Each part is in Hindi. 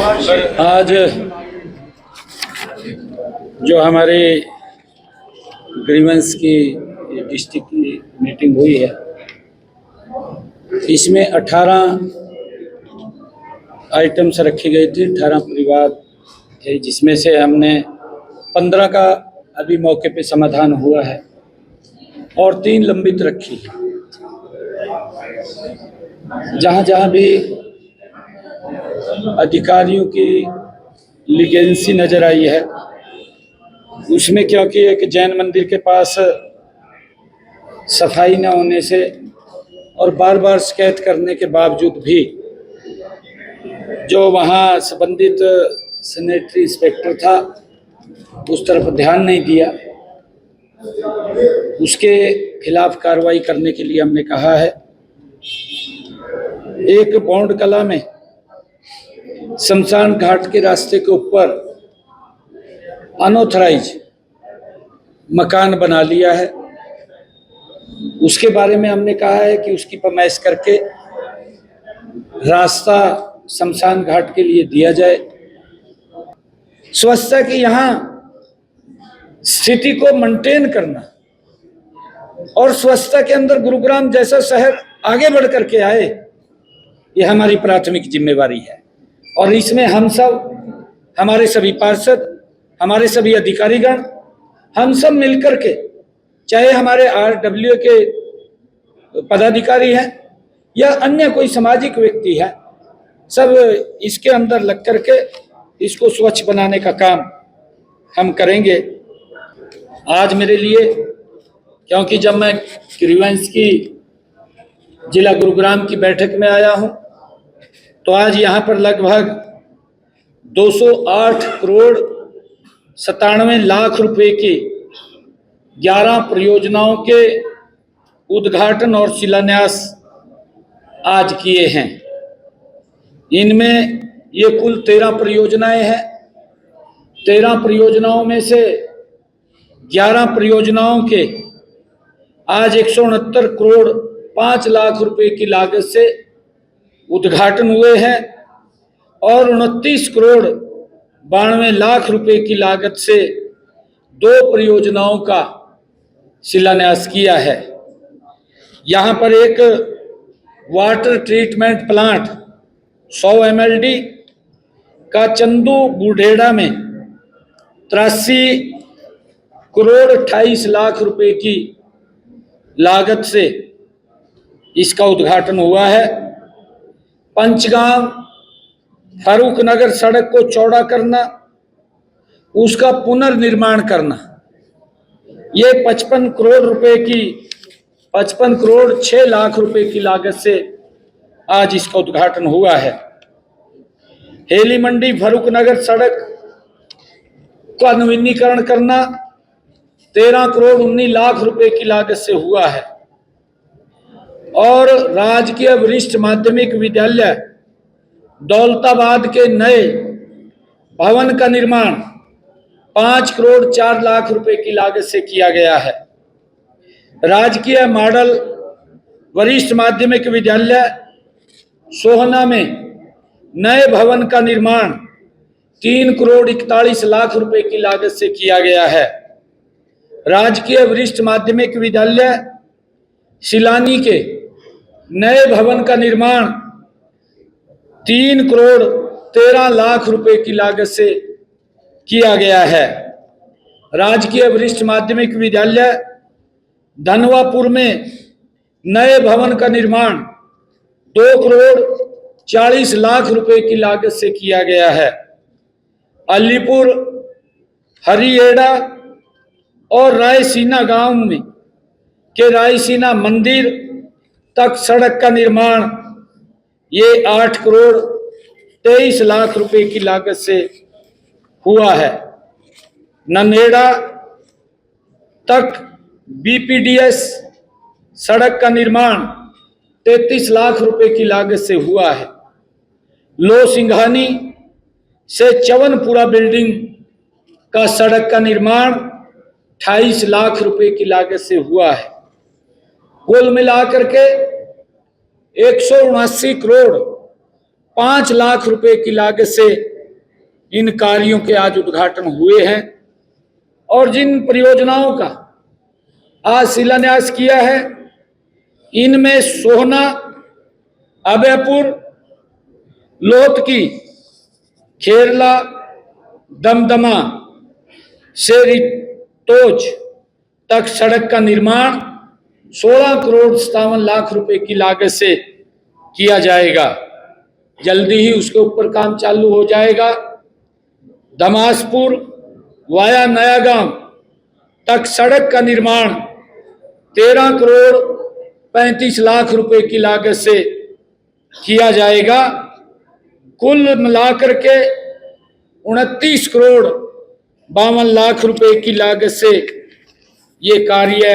आज जो हमारे ग्रीवेंस की डिस्ट्रिक्ट की मीटिंग हुई है, इसमें 18 आइटम्स रखे गए थे। 18 परिवार थे, जिसमें से हमने 15 का अभी मौके पे समाधान हुआ है और 3 लंबित रखी। जहाँ जहाँ भी अधिकारियों की लीगेंसी नजर आई है, उसमें क्योंकि एक जैन मंदिर के पास सफाई न होने से और बार बार शिकायत करने के बावजूद भी जो वहाँ संबंधित सैनिटरी इंस्पेक्टर था उस तरफ ध्यान नहीं दिया, उसके खिलाफ कार्रवाई करने के लिए हमने कहा है। एक बौंड कला में शमशान घाट के रास्ते के ऊपर अनऑथराइज मकान बना लिया है, उसके बारे में हमने कहा है कि उसकी फरमाइश करके रास्ता शमशान घाट के लिए दिया जाए। स्वच्छता की यहाँ स्थिति को मेंटेन करना और स्वच्छता के अंदर गुरुग्राम जैसा शहर आगे बढ़ करके आए, ये हमारी प्राथमिक जिम्मेवारी है। और इसमें हम सब, हमारे सभी पार्षद, हमारे सभी अधिकारीगण, हम सब मिलकर के, चाहे हमारे RWA के पदाधिकारी हैं या अन्य कोई सामाजिक व्यक्ति है, सब इसके अंदर लग करके इसको स्वच्छ बनाने का काम हम करेंगे। आज मेरे लिए, क्योंकि जब मैं ग्रीवेंस की जिला गुरुग्राम की बैठक में आया हूं, तो आज यहाँ पर लगभग 208 करोड़ 97 लाख रुपए की 11 परियोजनाओं के उद्घाटन और शिलान्यास आज किए हैं। इनमें ये कुल 13 परियोजनाएं हैं। 13 परियोजनाओं में से 11 परियोजनाओं के आज 169 करोड़ 5 लाख रुपए की लागत से उद्घाटन हुए हैं और 29 करोड़ 92 लाख रुपए की लागत से 2 परियोजनाओं का शिलान्यास किया है। यहाँ पर एक वाटर ट्रीटमेंट प्लांट 100 MLD का चंदू बुढ़ेड़ा में 83 करोड़ 28 लाख रुपए की लागत से इसका उद्घाटन हुआ है। पंचगांव फारूक नगर सड़क को चौड़ा करना, उसका पुनर्निर्माण करना, ये 55 करोड़ रुपए की 55 करोड़ 6 लाख रुपए की लागत से आज इसका उद्घाटन हुआ है। हेली मंडी फारूक नगर सड़क का नवीनीकरण करना 13 करोड़ 19 लाख रुपए की लागत से हुआ है। और राजकीय वरिष्ठ माध्यमिक विद्यालय दौलताबाद के नए भवन का निर्माण 5 करोड़ 4 लाख रुपए की लागत से किया गया है। राजकीय मॉडल वरिष्ठ माध्यमिक विद्यालय सोहना में नए भवन का निर्माण 3 करोड़ 41 लाख रुपए की लागत से किया गया है। राजकीय वरिष्ठ माध्यमिक विद्यालय शिलानी के नए भवन का निर्माण 3 करोड़ 13 लाख रुपए की लागत से किया गया है। राजकीय वरिष्ठ माध्यमिक विद्यालय धनवापुर में नए भवन का निर्माण 2 करोड़ 40 लाख रुपए की लागत से किया गया है। अलीपुर, हरिएड़ा और रायसीना गांव में के रायसीना मंदिर तक सड़क का निर्माण ये 8 करोड़ 23 लाख रुपए की लागत से हुआ है। ननेड़ा तक BPDS सड़क का निर्माण 33 लाख रुपए की लागत से हुआ है। लो सिंघानी से चवनपुरा बिल्डिंग का सड़क का निर्माण 28 लाख रुपए की लागत से हुआ है। कुल मिलाकर के 179 करोड़ 5 लाख रुपए की लागत से इन कार्यों के आज उद्घाटन हुए हैं और जिन परियोजनाओं का आज शिलान्यास किया है, इनमें सोहना, अभयपुर, लोटकी, खेरला, दमदमा से रिटोच तक सड़क का निर्माण 16 करोड़ 57 लाख रुपए की लागत से किया जाएगा। जल्दी ही उसके ऊपर काम चालू हो जाएगा। दमासपुर वाया नया गांव तक सड़क का निर्माण 13 करोड़ 35 लाख रुपए की लागत से किया जाएगा। कुल मिलाकर के 29 करोड़ 52 लाख रुपए की लागत से ये कार्य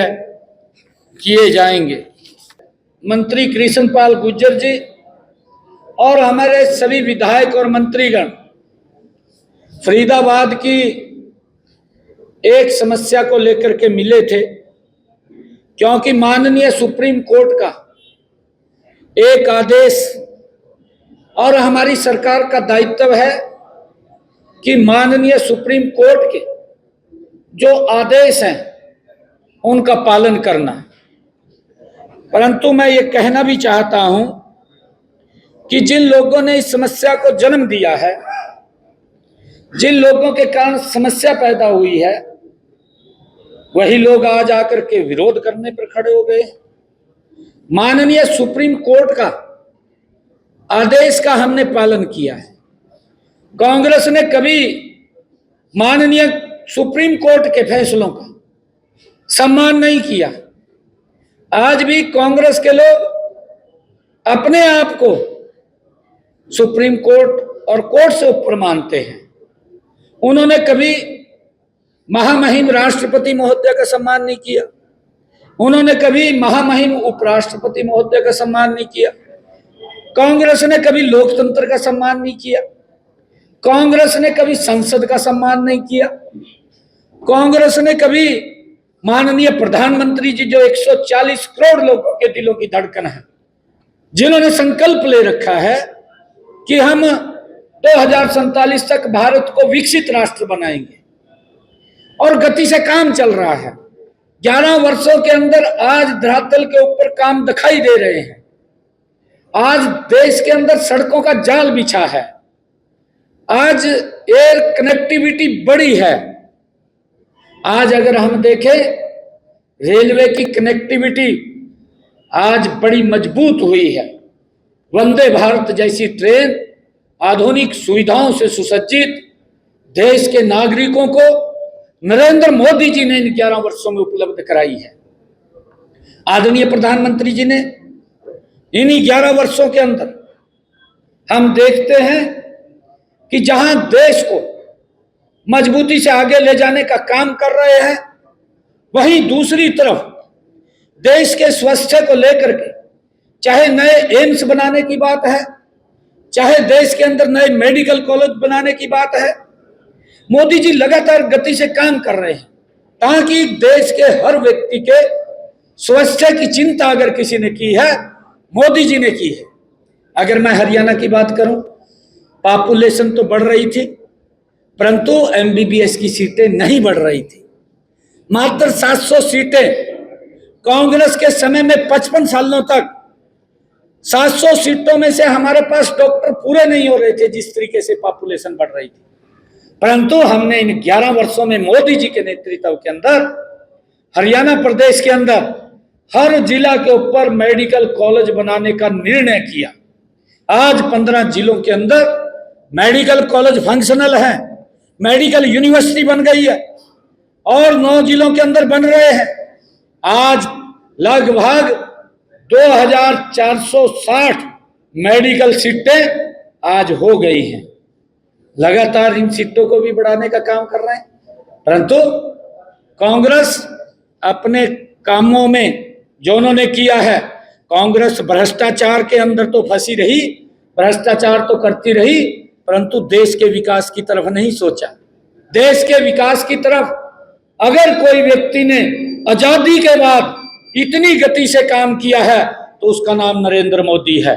किए जाएंगे। मंत्री कृष्णपाल गुर्जर जी और हमारे सभी विधायक और मंत्रीगण फरीदाबाद की एक समस्या को लेकर के मिले थे, क्योंकि माननीय सुप्रीम कोर्ट का एक आदेश और हमारी सरकार का दायित्व है कि माननीय सुप्रीम कोर्ट के जो आदेश हैं उनका पालन करना। परंतु मैं ये कहना भी चाहता हूं कि जिन लोगों ने इस समस्या को जन्म दिया है, जिन लोगों के कारण समस्या पैदा हुई है, वही लोग आज आकर के विरोध करने पर खड़े हो गए। माननीय सुप्रीम कोर्ट का आदेश का हमने पालन किया है। कांग्रेस ने कभी माननीय सुप्रीम कोर्ट के फैसलों का सम्मान नहीं किया। आज भी कांग्रेस के लोग अपने आप को सुप्रीम कोर्ट और कोर्ट से ऊपर मानते हैं। उन्होंने कभी महामहिम राष्ट्रपति महोदय का सम्मान नहीं किया। उन्होंने कभी महामहिम उपराष्ट्रपति महोदय का सम्मान नहीं किया। कांग्रेस ने कभी लोकतंत्र का सम्मान नहीं किया। कांग्रेस ने कभी संसद का सम्मान नहीं किया। कांग्रेस ने कभी माननीय प्रधानमंत्री जी, जो 140 करोड़ लोगों के दिलों की धड़कन है, जिन्होंने संकल्प ले रखा है कि हम 2047 तक भारत को विकसित राष्ट्र बनाएंगे, और गति से काम चल रहा है। 11 वर्षों के अंदर आज धरातल के ऊपर काम दिखाई दे रहे हैं। आज देश के अंदर सड़कों का जाल बिछा है। आज एयर कनेक्टिविटी बड़ी है। आज अगर हम देखें, रेलवे की कनेक्टिविटी आज बड़ी मजबूत हुई है। वंदे भारत जैसी ट्रेन आधुनिक सुविधाओं से सुसज्जित देश के नागरिकों को नरेंद्र मोदी जी ने इन 11 वर्षों में उपलब्ध कराई है। आदरणीय प्रधानमंत्री जी ने इन्हीं 11 वर्षों के अंदर हम देखते हैं कि जहां देश को मजबूती से आगे ले जाने का काम कर रहे हैं, वहीं दूसरी तरफ देश के स्वास्थ्य को लेकर के चाहे नए एम्स बनाने की बात है, चाहे देश के अंदर नए मेडिकल कॉलेज बनाने की बात है, मोदी जी लगातार गति से काम कर रहे हैं ताकि देश के हर व्यक्ति के स्वास्थ्य की चिंता अगर किसी ने की है, मोदी जी ने की है। अगर मैं हरियाणा की बात करूं, पॉपुलेशन तो बढ़ रही थी, परंतु एमबीबीएस की सीटें नहीं बढ़ रही थी। मात्र 700 सीटें कांग्रेस के समय में 55 सालों तक 700 सीटों में से हमारे पास डॉक्टर पूरे नहीं हो रहे थे, जिस तरीके से पॉपुलेशन बढ़ रही थी। परंतु हमने इन 11 वर्षों में मोदी जी के नेतृत्व के अंदर हरियाणा प्रदेश के अंदर हर जिला के ऊपर मेडिकल कॉलेज बनाने का निर्णय किया। आज 15 जिलों के अंदर मेडिकल कॉलेज फंक्शनल है, मेडिकल यूनिवर्सिटी बन गई है और 9 जिलों के अंदर बन रहे हैं। आज लगभग 2460 मेडिकल सीटें आज हो गई हैं। लगातार इन सीटों को भी बढ़ाने का काम कर रहे हैं, परंतु कांग्रेस अपने कामों में जो उन्होंने किया है, कांग्रेस भ्रष्टाचार के अंदर तो फंसी रही, भ्रष्टाचार तो करती रही, परंतु देश के विकास की तरफ नहीं सोचा। देश के विकास की तरफ अगर कोई व्यक्ति ने आजादी के बाद इतनी गति से काम किया है तो उसका नाम नरेंद्र मोदी है।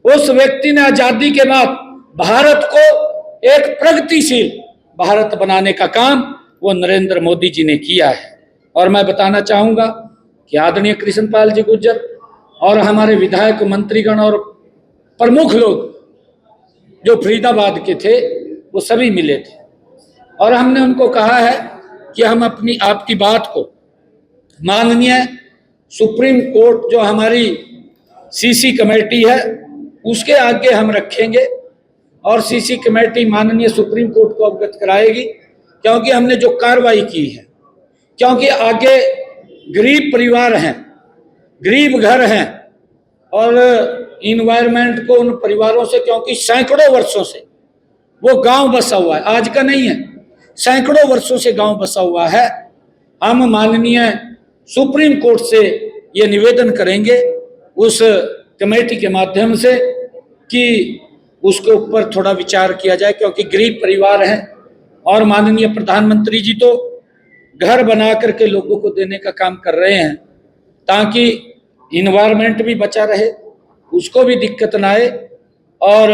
उस व्यक्ति ने आजादी के बाद भारत को एक प्रगतिशील भारत बनाने का काम वो नरेंद्र मोदी जी ने किया है। और मैं बताना चाहूंगा कि आदरणीय कृष्णपाल जी गुर्जर और हमारे विधायक, मंत्रीगण और प्रमुख लोग जो फरीदाबाद के थे वो सभी मिले थे और हमने उनको कहा है कि हम अपनी आपकी बात को माननीय सुप्रीम कोर्ट, जो हमारी सीसी कमेटी है, उसके आगे हम रखेंगे और सीसी कमेटी माननीय सुप्रीम कोर्ट को अवगत कराएगी, क्योंकि हमने जो कार्रवाई की है, क्योंकि आगे गरीब परिवार हैं, गरीब घर हैं और इन्वायरमेंट को उन परिवारों से, क्योंकि सैकड़ों वर्षों से वो गांव बसा हुआ है, आज का नहीं है, सैकड़ों वर्षों से गांव बसा हुआ है। हम माननीय सुप्रीम कोर्ट से ये निवेदन करेंगे उस कमेटी के माध्यम से कि उसके ऊपर थोड़ा विचार किया जाए, क्योंकि गरीब परिवार हैं और माननीय प्रधानमंत्री जी तो घर बना करके लोगों को देने का काम कर रहे हैं ताकि इन्वायरमेंट भी बचा रहे, उसको भी दिक्कत ना आए और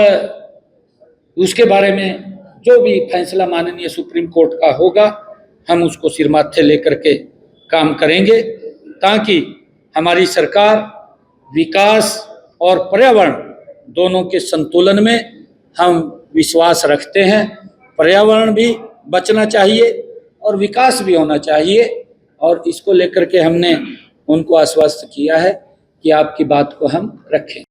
उसके बारे में जो भी फैसला माननीय सुप्रीम कोर्ट का होगा हम उसको सिर माथे लेकर के काम करेंगे, ताकि हमारी सरकार विकास और पर्यावरण दोनों के संतुलन में हम विश्वास रखते हैं। पर्यावरण भी बचना चाहिए और विकास भी होना चाहिए और इसको लेकर के हमने उनको आश्वस्त किया है कि आपकी बात को हम रखें।